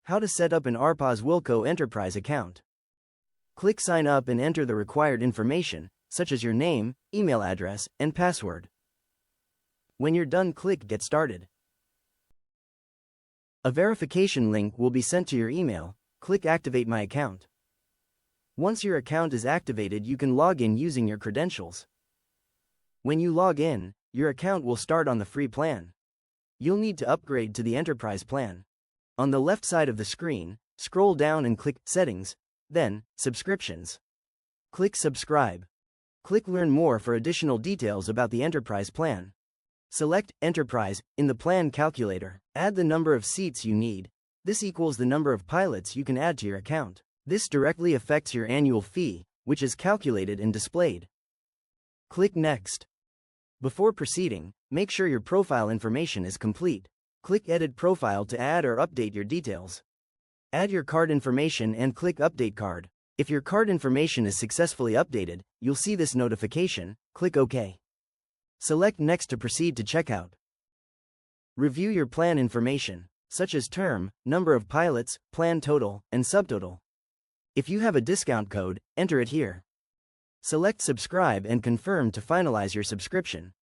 How to set up an RPAS Wilco Enterprise account. Click Sign Up and enter the required information, such as your name, email address, and password. When you're done, click Get Started. A verification link will be sent to your email. Click Activate My Account. Once your account is activated, you can log in using your credentials. When you log in, your account will start on the free plan. You'll need to upgrade to the Enterprise plan. On the left side of the screen, scroll down and click Settings, then Subscriptions. Click Subscribe. Click Learn More for additional details about the Enterprise plan. Select Enterprise in the plan calculator. Add the number of seats you need. This equals the number of pilots you can add to your account. This directly affects your annual fee, which is calculated and displayed. Click Next. Before proceeding, make sure your profile information is complete. Click Edit Profile to add or update your details. Add your card information and click Update Card. If your card information is successfully updated, you'll see this notification. Click OK. Select Next to proceed to checkout. Review your plan information, such as term, number of pilots, plan total, and subtotal. If you have a discount code, enter it here. Select Subscribe and confirm to finalize your subscription.